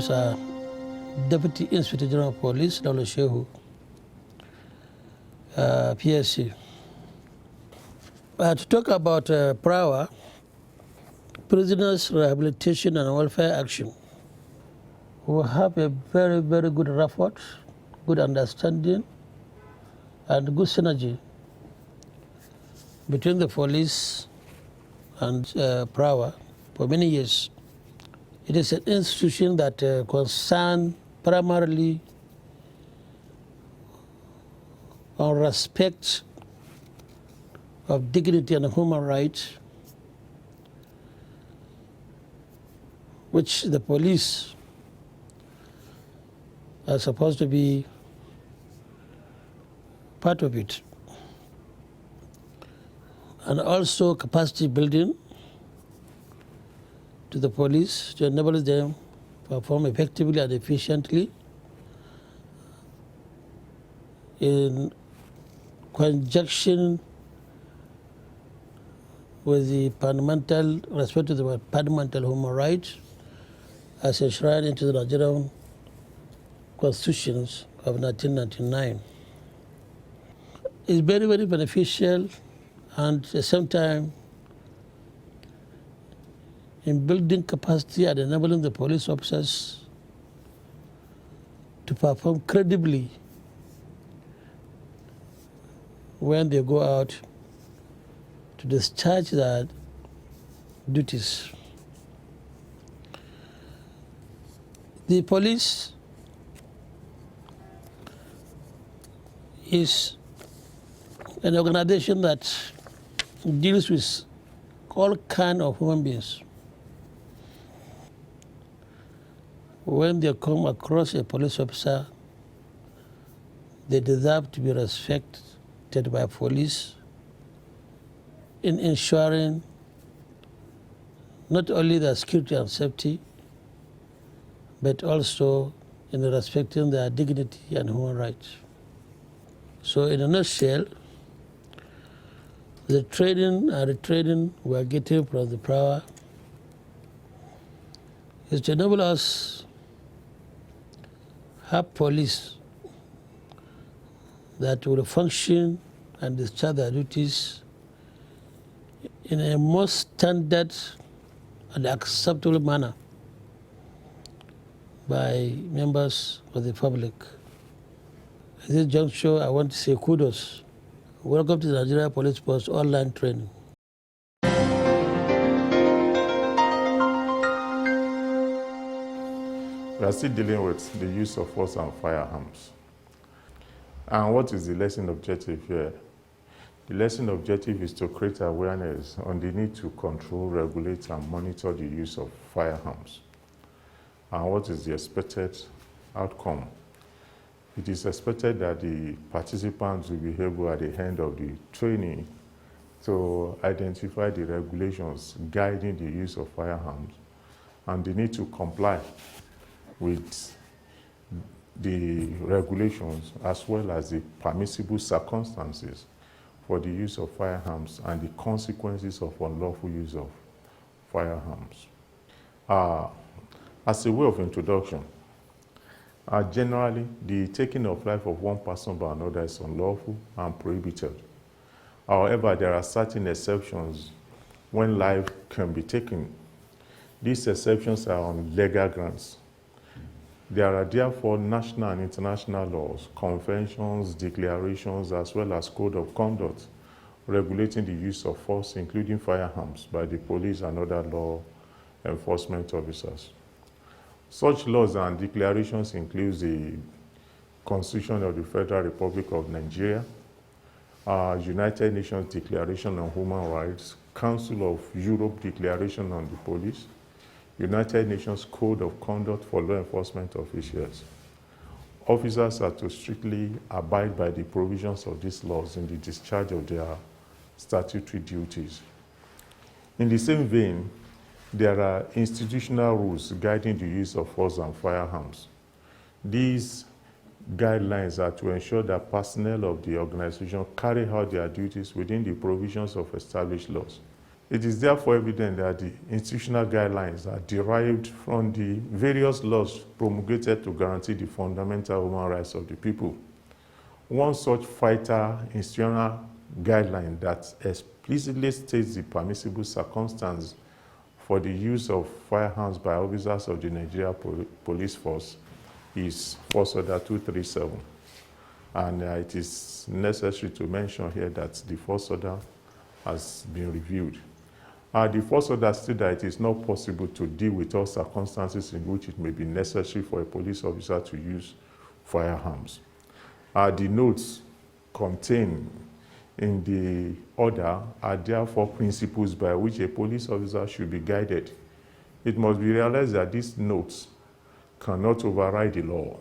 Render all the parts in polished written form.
names are Deputy Inspector General of Police, Dr. Shehu, PSC. To talk about PRAWA, Prisoners Rehabilitation and Welfare Action, we have a very, very good rapport, good understanding, and good synergy between the police and PRAWA for many years. It is an institution that concerns primarily on respect of dignity and human rights, which the police are supposed to be part of it. And also capacity building to the police to enable them to perform effectively and efficiently in conjunction with the fundamental respect to the fundamental human rights as enshrined into the Nigerian constitutions of 1999. It's very, very beneficial, and at the same time in building capacity and enabling the police officers to perform credibly when they go out to discharge their duties. The police is an organization that deals with all kinds of human beings. When they come across a police officer, they deserve to be respected by police in ensuring not only their security and safety, but also in respecting their dignity and human rights. So in a nutshell, the training and retraining we are getting from the PRAWA is to enable us have police that will function and discharge their duties in a most standard and acceptable manner by members of the public. At this juncture, I want to say kudos. Welcome to the Nigeria Police Force online training. We are still dealing with the use of force and firearms. And what is the lesson objective here? The lesson objective is to create awareness on the need to control, regulate, and monitor the use of firearms. And what is the expected outcome? It is expected that the participants will be able at the end of the training to identify the regulations guiding the use of firearms and the need to comply with the regulations as well as the permissible circumstances for the use of firearms and the consequences of unlawful use of firearms. As a way of introduction, generally, the taking of life of one person by another is unlawful and prohibited. However, there are certain exceptions when life can be taken. These exceptions are on legal grounds. There are therefore national and international laws, conventions, declarations, as well as code of conduct regulating the use of force, including firearms, by the police and other law enforcement officers. Such laws and declarations include the Constitution of the Federal Republic of Nigeria, United Nations Declaration on Human Rights, Council of Europe Declaration on the Police, United Nations Code of Conduct for Law Enforcement Officials. Officers are to strictly abide by the provisions of these laws in the discharge of their statutory duties. In the same vein, there are institutional rules guiding the use of force and firearms. These guidelines are to ensure that personnel of the organization carry out their duties within the provisions of established laws. It is therefore evident that the institutional guidelines are derived from the various laws promulgated to guarantee the fundamental human rights of the people. One such fighter institutional guideline that explicitly states the permissible circumstances for the use of firearms by officers of the Nigeria Police Force is Force Order 237. And it is necessary to mention here that the Force Order has been reviewed. The Force Order states that it is not possible to deal with all circumstances in which it may be necessary for a police officer to use firearms. The notes contained in the order are therefore principles by which a police officer should be guided. It must be realized that these notes cannot override the law.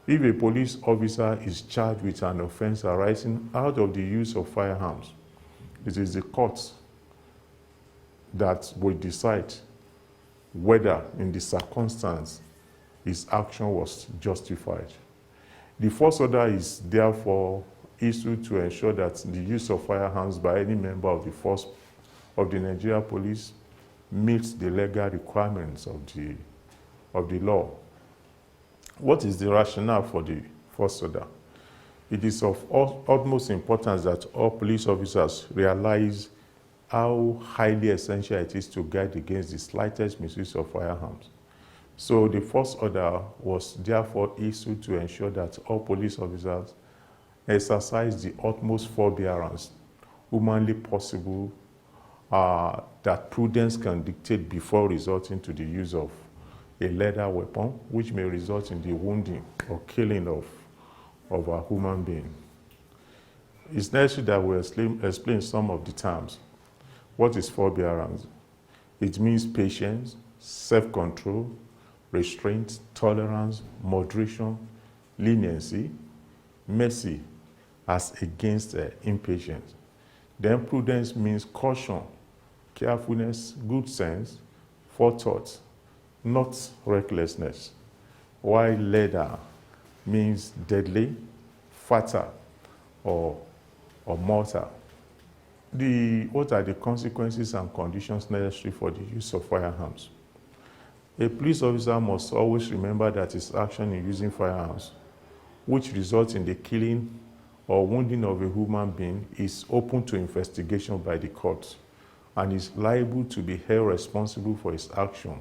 If a police officer is charged with an offense arising out of the use of firearms, it is the court that will decide whether in the circumstance his action was justified. The Force Order is therefore issued to ensure that the use of firearms by any member of the force of the Nigeria Police meets the legal requirements of the law. What is the rationale for the Force Order? It is of utmost importance that all police officers realize how highly essential it is to guard against the slightest misuse of firearms. So the Force Order was therefore issued to ensure that all police officers exercise the utmost forbearance humanly possible that prudence can dictate before resorting to the use of a lethal weapon, which may result in the wounding or killing of a human being. It's necessary that we explain some of the terms. What is forbearance? It means patience, self-control, restraint, tolerance, moderation, leniency, mercy as against impatience. Then prudence means caution, carefulness, good sense, forethought, not recklessness. While leather means deadly, fatal, or mortal. What are the consequences and conditions necessary for the use of firearms? A police officer must always remember that his action in using firearms, which results in the killing or wounding of a human being, is open to investigation by the courts and is liable to be held responsible for his action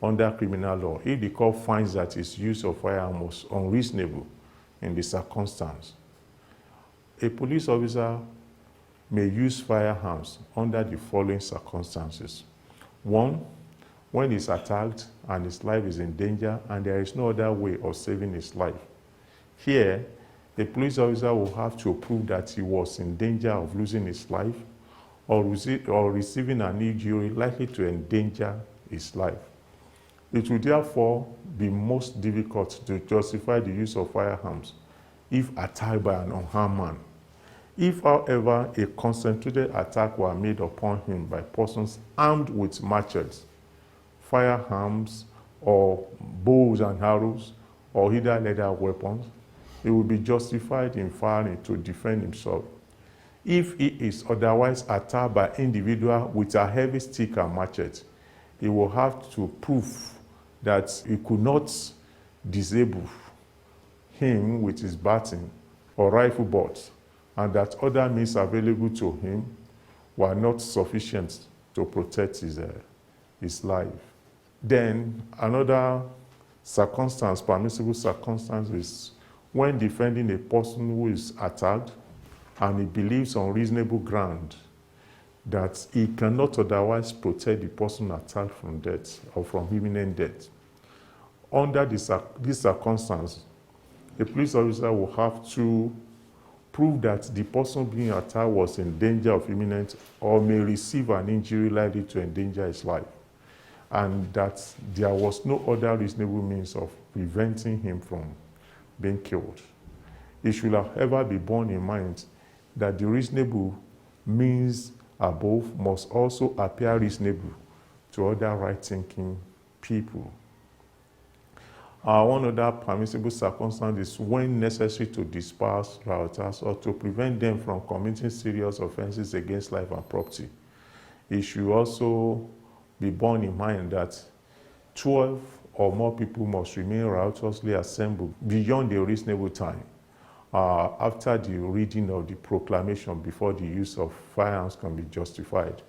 under criminal law if the court finds that his use of firearms was unreasonable in the circumstance. A police officer may use firearms under the following circumstances. 1, when he's attacked and his life is in danger and there is no other way of saving his life. Here, the police officer will have to prove that he was in danger of losing his life or receiving an injury likely to endanger his life. It will therefore be most difficult to justify the use of firearms if attacked by an unarmed man. If, however, a concentrated attack were made upon him by persons armed with machetes, firearms, or bows and arrows, or either leather weapons, he will be justified in firing to defend himself. If he is otherwise attacked by individual with a heavy stick and machete, he will have to prove that he could not disable him with his baton or rifle butt, and that other means available to him were not sufficient to protect his life. Then another circumstance, permissible circumstance, is when defending a person who is attacked and he believes on reasonable ground that he cannot otherwise protect the person attacked from death or from imminent death. Under this circumstance, a police officer will have to prove that the person being attacked was in danger of imminent or may receive an injury likely to endanger his life, and that there was no other reasonable means of preventing him from being killed. It should, however, be borne in mind that the reasonable means above must also appear reasonable to other right-thinking people. One other permissible circumstance is when necessary to disperse rioters or to prevent them from committing serious offenses against life and property. It should also be borne in mind that 12 or more people must remain riotously assembled beyond a reasonable time after the reading of the proclamation before the use of firearms can be justified.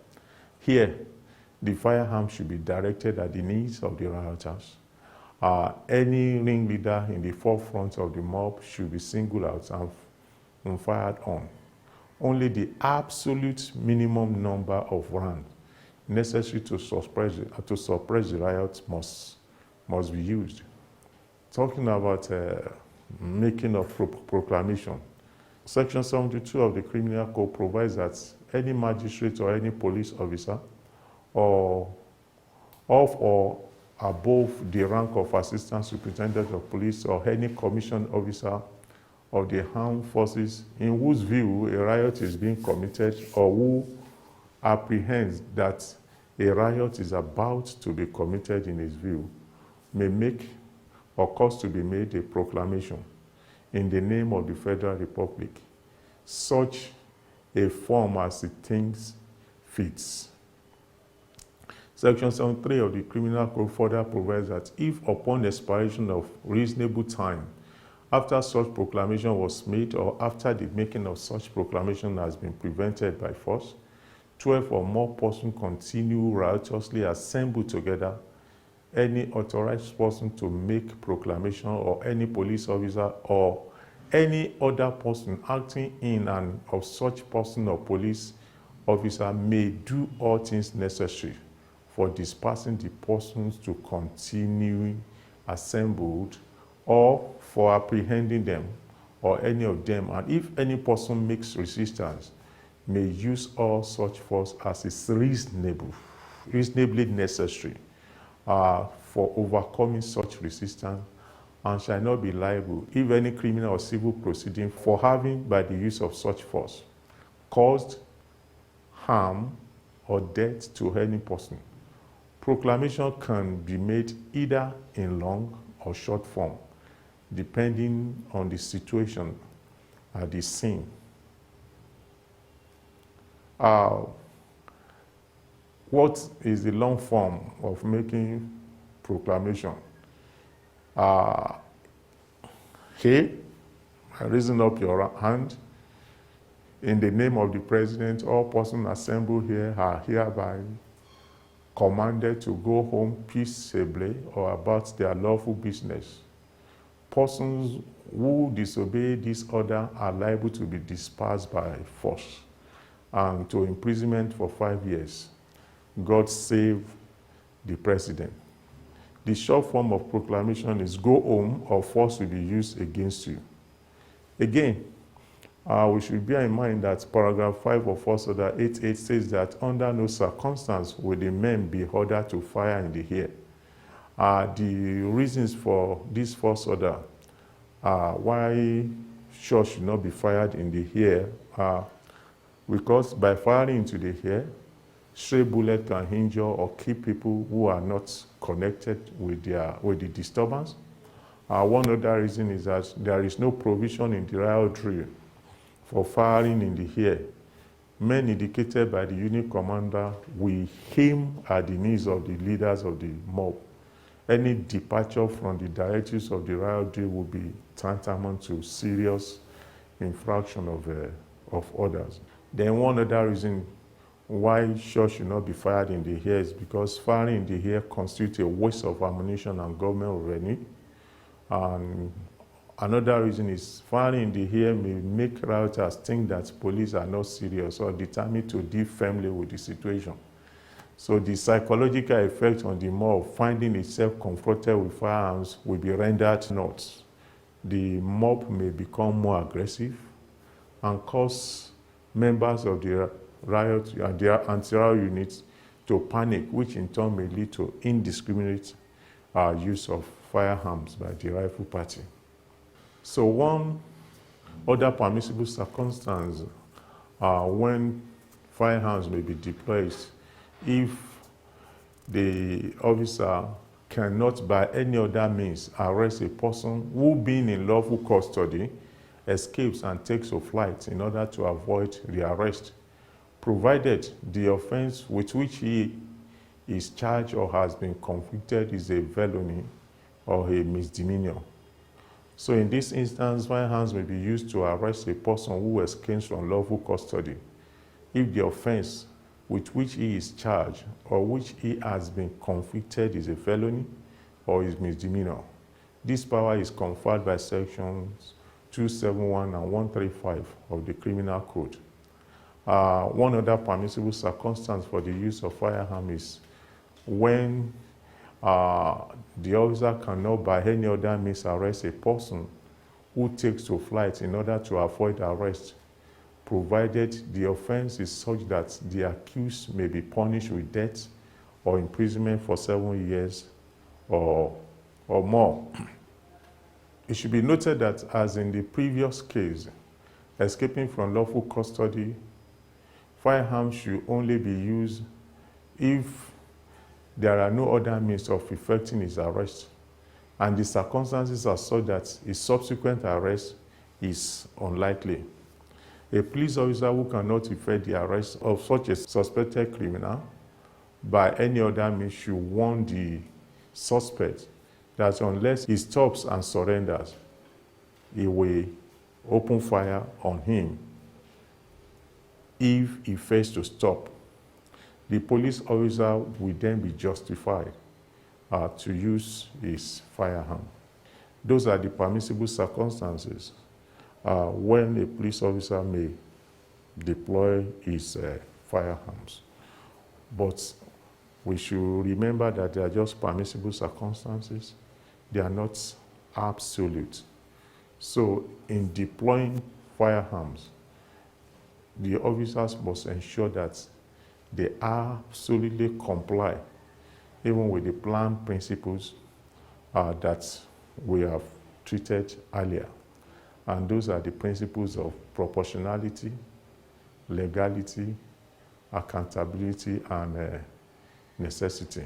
Here, the firearms should be directed at the needs of the rioters. Any ringleader in the forefront of the mob should be singled out and fired on. Only the absolute minimum number of rounds necessary to suppress the riot must be used. Talking about making of proclamation, Section 72 of the Criminal Code provides that any magistrate or any police officer or of or above the rank of Assistant Superintendent of Police or any commissioned officer of the armed forces in whose view a riot is being committed or who apprehends that a riot is about to be committed in his view may make or cause to be made a proclamation in the name of the Federal Republic, such a form as it thinks fits. Section 73 of the Criminal Code further provides that if upon expiration of reasonable time after such proclamation was made or after the making of such proclamation has been prevented by force, 12 or more persons continue riotously assembled together, any authorized person to make proclamation or any police officer or any other person acting in and of such person or police officer may do all things necessary for dispersing the persons to continue assembled or for apprehending them or any of them, and if any person makes resistance, may use all such force as is reasonably necessary for overcoming such resistance, and shall not be liable if any criminal or civil proceeding for having by the use of such force caused harm or death to any person. Proclamation can be made either in long or short form, depending on the situation at the scene. What is the long form of making proclamation? Here, raising up your hand. In the name of the President, all persons assembled here are hereby commanded to go home peaceably or about their lawful business. Persons who disobey this order are liable to be dispersed by force and to imprisonment for 5 years. God save the President. The short form of proclamation is go home or force will be used against you. Again, we should bear in mind that paragraph 5 of Force Order 88 says that under no circumstance will the men be ordered to fire in the air. The reasons for this force order, why shots should not be fired in the air, because by firing into the air, stray bullet can injure or kill people who are not connected with the disturbance. One other reason is that there is no provision in the riot drill for firing in the air. Men indicated by the unit commander will aim at the knees of the leaders of the mob. Any departure from the directives of the riot drill will be tantamount to serious infraction of orders. Then one other reason why shots should not be fired in the air is because firing in the air constitutes a waste of ammunition and government revenue. And another reason is firing in the air may make rioters think that police are not serious or determined to deal firmly with the situation. So the psychological effect on the mob finding itself confronted with firearms will be rendered not. The mob may become more aggressive and cause members of the riot and their anti-riot units to panic, which in turn may lead to indiscriminate use of firearms by the rifle party. So one other permissible circumstance when firearms may be deployed if the officer cannot by any other means arrest a person who, being in lawful custody, escapes and takes to flight in order to avoid the arrest. provided the offense with which he is charged or has been convicted is a felony or a misdemeanor. So in this instance, firearms may be used to arrest a person who escapes from lawful custody if the offense with which he is charged or which he has been convicted is a felony or is misdemeanor. This power is conferred by sections 271 and 135 of the Criminal Code. One other permissible circumstance for the use of firearm is when the officer cannot by any other means arrest a person who takes to flight in order to avoid arrest, provided the offense is such that the accused may be punished with death or imprisonment for 7 years or more. It should be noted that, as in the previous case, escaping from lawful custody, firearms should only be used if there are no other means of effecting his arrest, and the circumstances are such that his subsequent arrest is unlikely. A police officer who cannot effect the arrest of such a suspected criminal by any other means should warn the suspect that unless he stops and surrenders, he will open fire on him. If he fails to stop, the police officer will then be justified to use his firearm. Those are the permissible circumstances when a police officer may deploy his firearms. But we should remember that they are just permissible circumstances. They are not absolute. So in deploying firearms, the officers must ensure that they absolutely comply even with the plan principles that we have treated earlier. And those are the principles of proportionality, legality, accountability, and necessity.